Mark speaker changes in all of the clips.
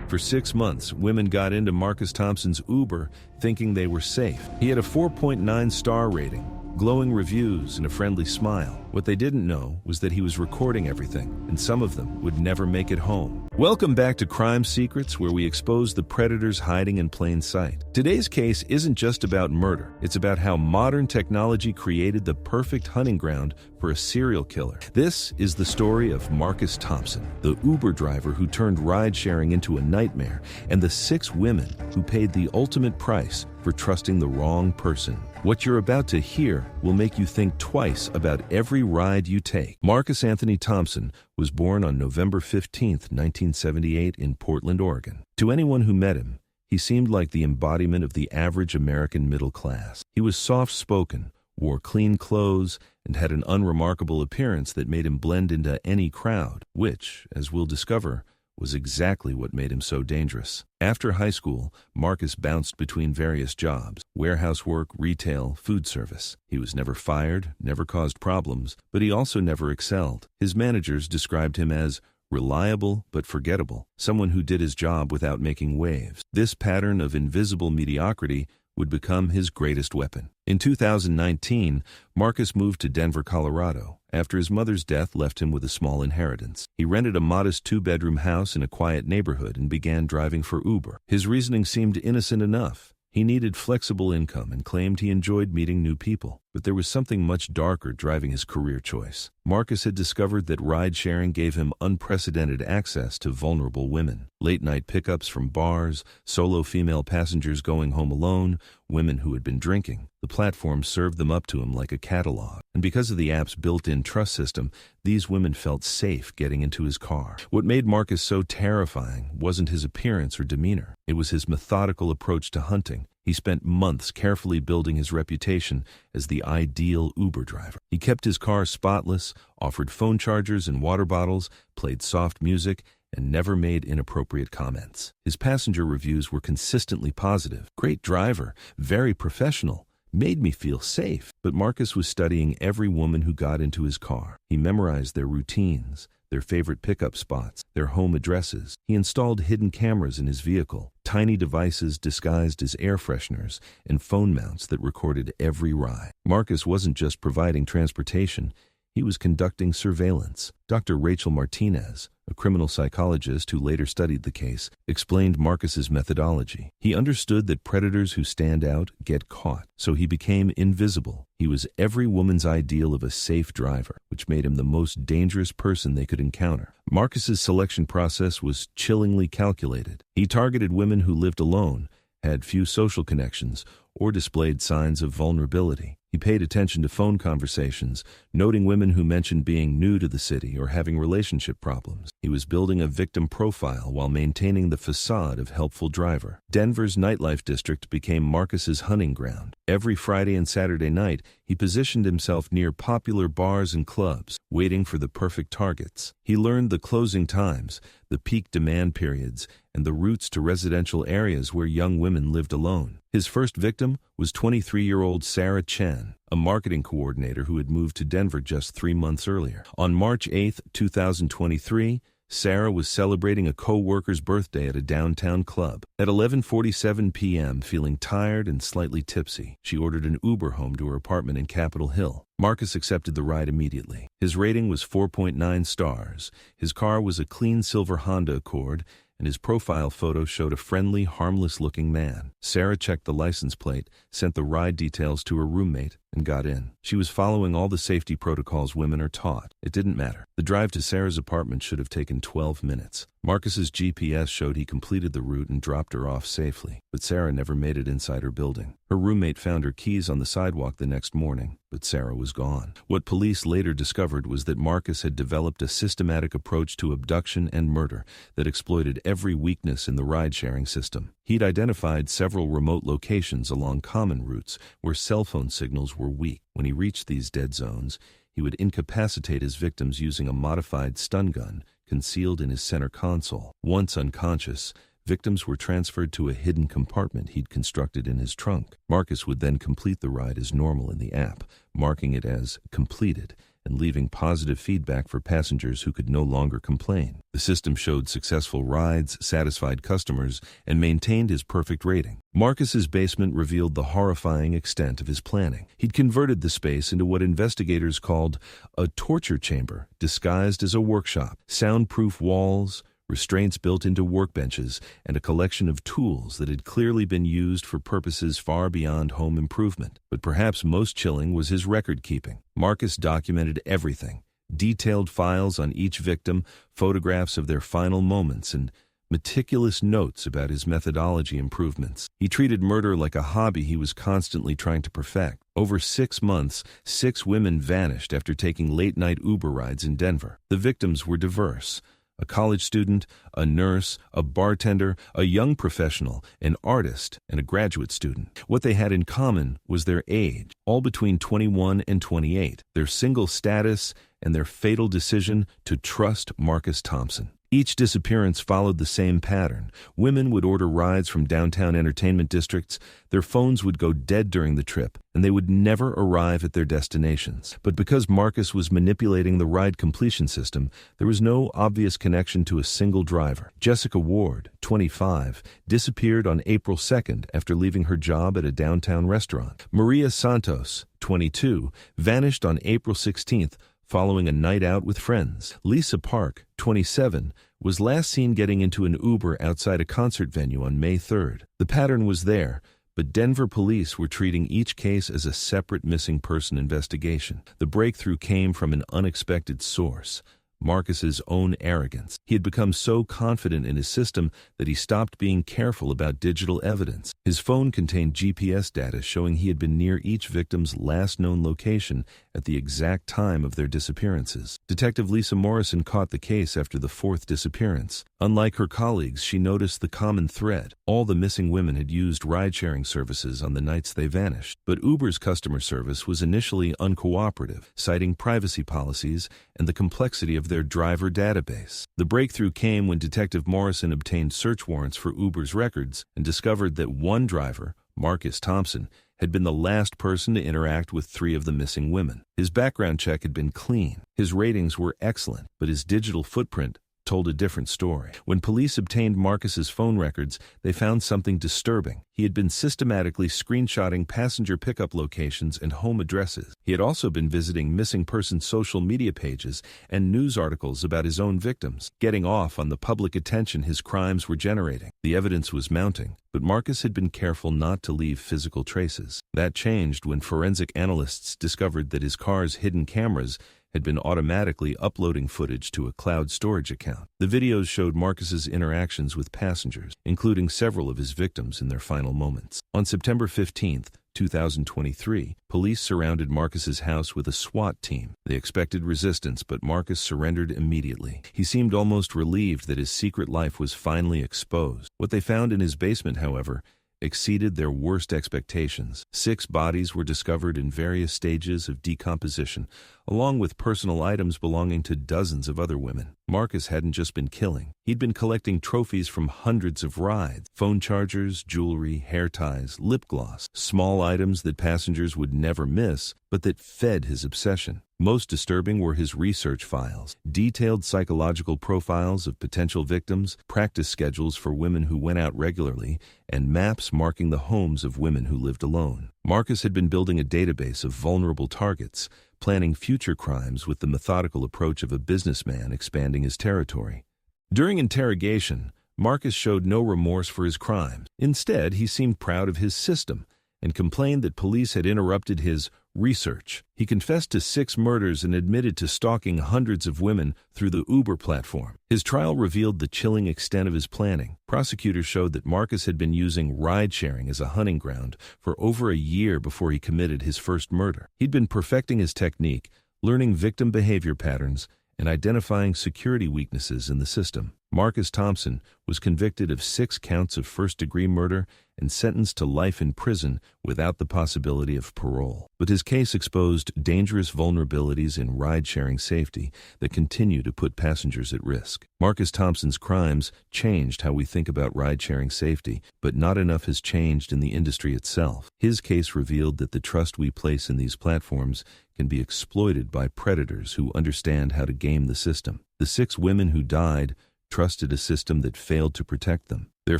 Speaker 1: For 6 months, women got into Marcus Thompson's Uber thinking they were safe. He had a 4.9-star rating, glowing reviews, and a friendly smile. What they didn't know was that he was recording everything, and some of them would never make it home. Welcome back to Crime Secrets, where we expose the predators hiding in plain sight. Today's case isn't just about murder. It's about how modern technology created the perfect hunting ground for a serial killer. This is the story of Marcus Thompson, the Uber driver who turned ride-sharing into a nightmare, and the 6 women who paid the ultimate price for trusting the wrong person. What you're about to hear will make you think twice about every ride you take. Marcus Anthony Thompson was born on November 15, 1978 in Portland, Oregon. To anyone who met him, he seemed like the embodiment of the average American middle class. He was soft-spoken, wore clean clothes, and had an unremarkable appearance that made him blend into any crowd, which, as we'll discover, was exactly what made him so dangerous. After high school, Marcus bounced between various jobs: warehouse work, retail, food service. He was never fired, never caused problems, but he also never excelled. His managers described him as reliable but forgettable, someone who did his job without making waves. This pattern of invisible mediocrity would become his greatest weapon. In 2019, Marcus moved to Denver, Colorado, after his mother's death left him with a small inheritance. He rented a modest 2-bedroom house in a quiet neighborhood and began driving for Uber. His reasoning seemed innocent enough. He needed flexible income and claimed he enjoyed meeting new people. But there was something much darker driving his career choice. Marcus had discovered that ride-sharing gave him unprecedented access to vulnerable women. Late-night pickups from bars, solo female passengers going home alone, women who had been drinking. The platform served them up to him like a catalog. And because of the app's built-in trust system, these women felt safe getting into his car. What made Marcus so terrifying wasn't his appearance or demeanor. It was his methodical approach to hunting. He spent months carefully building his reputation as the ideal Uber driver. He kept his car spotless, offered phone chargers and water bottles, played soft music, and never made inappropriate comments. His passenger reviews were consistently positive. Great driver, very professional, made me feel safe. But Marcus was studying every woman who got into his car. He memorized their routines, their favorite pickup spots, their home addresses. He installed hidden cameras in his vehicle, tiny devices disguised as air fresheners, and phone mounts that recorded every ride. Marcus wasn't just providing transportation, he was conducting surveillance. Dr. Rachel Martinez, a criminal psychologist who later studied the case, explained Marcus's methodology. He understood that predators who stand out get caught, so he became invisible. He was every woman's ideal of a safe driver, which made him the most dangerous person they could encounter. Marcus's selection process was chillingly calculated. He targeted women who lived alone, had few social connections, or displayed signs of vulnerability. He paid attention to phone conversations, noting women who mentioned being new to the city or having relationship problems. He was building a victim profile while maintaining the facade of helpful driver. Denver's nightlife district became Marcus's hunting ground. Every Friday and Saturday night, he positioned himself near popular bars and clubs, waiting for the perfect targets. He learned the closing times, the peak demand periods, and the routes to residential areas where young women lived alone. His first victim was 23-year-old Sarah Chen, a marketing coordinator who had moved to Denver just 3 months earlier. On March 8, 2023, Sarah was celebrating a co-worker's birthday at a downtown club. At 11:47 p.m., feeling tired and slightly tipsy, she ordered an Uber home to her apartment in Capitol Hill. Marcus accepted the ride immediately. His rating was 4.9 stars. His car was a clean silver Honda Accord, and his profile photo showed a friendly, harmless-looking man. Sarah checked the license plate, sent the ride details to her roommate, and got in. She was following all the safety protocols women are taught. It didn't matter. The drive to Sarah's apartment should have taken 12 minutes. Marcus's GPS showed he completed the route and dropped her off safely, but Sarah never made it inside her building. Her roommate found her keys on the sidewalk the next morning, but Sarah was gone. What police later discovered was that Marcus had developed a systematic approach to abduction and murder that exploited every weakness in the ride-sharing system. He'd identified several remote locations along common routes where cell phone signals were weak. When he reached these dead zones, he would incapacitate his victims using a modified stun gun concealed in his center console. Once unconscious, victims were transferred to a hidden compartment he'd constructed in his trunk. Marcus would then complete the ride as normal in the app, marking it as completed, and leaving positive feedback for passengers who could no longer complain. The system showed successful rides, satisfied customers, and maintained his perfect rating. Marcus's basement revealed the horrifying extent of his planning. He'd converted the space into what investigators called a torture chamber, disguised as a workshop. Soundproof walls, restraints built into workbenches, and a collection of tools that had clearly been used for purposes far beyond home improvement. But perhaps most chilling was his record-keeping. Marcus documented everything: detailed files on each victim, photographs of their final moments, and meticulous notes about his methodology improvements. He treated murder like a hobby he was constantly trying to perfect. Over 6 months, 6 women vanished after taking late-night Uber rides in Denver. The victims were diverse: a college student, a nurse, a bartender, a young professional, an artist, and a graduate student. What they had in common was their age, all between 21 and 28, their single status, and their fatal decision to trust Marcus Thompson. Each disappearance followed the same pattern. Women would order rides from downtown entertainment districts, their phones would go dead during the trip, and they would never arrive at their destinations. But because Marcus was manipulating the ride completion system, there was no obvious connection to a single driver. Jessica Ward, 25, disappeared on April 2nd after leaving her job at a downtown restaurant. Maria Santos, 22, vanished on April 16th, following a night out with friends. Lisa Park, 27, was last seen getting into an Uber outside a concert venue on May 3rd. The pattern was there, but Denver police were treating each case as a separate missing person investigation. The breakthrough came from an unexpected source: Marcus's own arrogance. He had become so confident in his system that he stopped being careful about digital evidence. His phone contained GPS data showing he had been near each victim's last known location at the exact time of their disappearances. Detective Lisa Morrison caught the case after the 4th disappearance. Unlike her colleagues, she noticed the common thread: all the missing women had used ride-sharing services on the nights they vanished. But Uber's customer service was initially uncooperative, citing privacy policies and the complexity of their driver database. The breakthrough came when Detective Morrison obtained search warrants for Uber's records and discovered that one driver, Marcus Thompson, had been the last person to interact with 3 of the missing women. His background check had been clean. His ratings were excellent, but his digital footprint told a different story. When police obtained Marcus's phone records, they found something disturbing. He had been systematically screenshotting passenger pickup locations and home addresses. He had also been visiting missing person social media pages and news articles about his own victims, getting off on the public attention his crimes were generating. The evidence was mounting, but Marcus had been careful not to leave physical traces. That changed when forensic analysts discovered that his car's hidden cameras had been automatically uploading footage to a cloud storage account. The videos showed Marcus's interactions with passengers, including several of his victims in their final moments. On September 15th, 2023, police surrounded Marcus's house with a SWAT team. They expected resistance, but Marcus surrendered immediately. He seemed almost relieved that his secret life was finally exposed. What they found in his basement, however, exceeded their worst expectations. 6 bodies were discovered in various stages of decomposition, along with personal items belonging to dozens of other women. Marcus hadn't just been killing. He'd been collecting trophies from hundreds of rides: phone chargers, jewelry, hair ties, lip gloss, small items that passengers would never miss, but that fed his obsession. Most disturbing were his research files: detailed psychological profiles of potential victims, practice schedules for women who went out regularly, and maps marking the homes of women who lived alone. Marcus had been building a database of vulnerable targets, planning future crimes with the methodical approach of a businessman expanding his territory. During interrogation, Marcus showed no remorse for his crimes. Instead, he seemed proud of his system and complained that police had interrupted his research. He confessed to 6 murders and admitted to stalking hundreds of women through the Uber platform. His trial revealed the chilling extent of his planning. Prosecutors showed that Marcus had been using ride-sharing as a hunting ground for over a year before he committed his first murder. He'd been perfecting his technique, learning victim behavior patterns, and identifying security weaknesses in the system. Marcus Thompson was convicted of 6 counts of first-degree murder and sentenced to life in prison without the possibility of parole. But his case exposed dangerous vulnerabilities in ride-sharing safety that continue to put passengers at risk. Marcus Thompson's crimes changed how we think about ride-sharing safety, but not enough has changed in the industry itself. His case revealed that the trust we place in these platforms can be exploited by predators who understand how to game the system. The 6 women who died trusted a system that failed to protect them. Their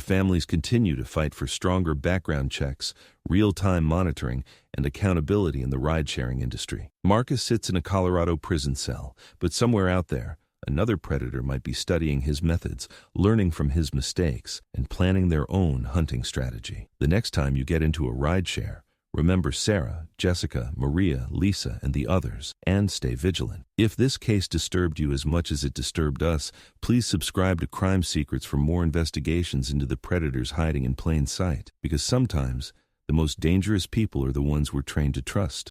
Speaker 1: families continue to fight for stronger background checks, real-time monitoring, and accountability in the ride-sharing industry. Marcus sits in a Colorado prison cell, but somewhere out there, another predator might be studying his methods, learning from his mistakes, and planning their own hunting strategy. The next time you get into a ride-share, remember Sarah, Jessica, Maria, Lisa, and the others, and stay vigilant. If this case disturbed you as much as it disturbed us, please subscribe to Crime Secrets for more investigations into the predators hiding in plain sight, because sometimes the most dangerous people are the ones we're trained to trust.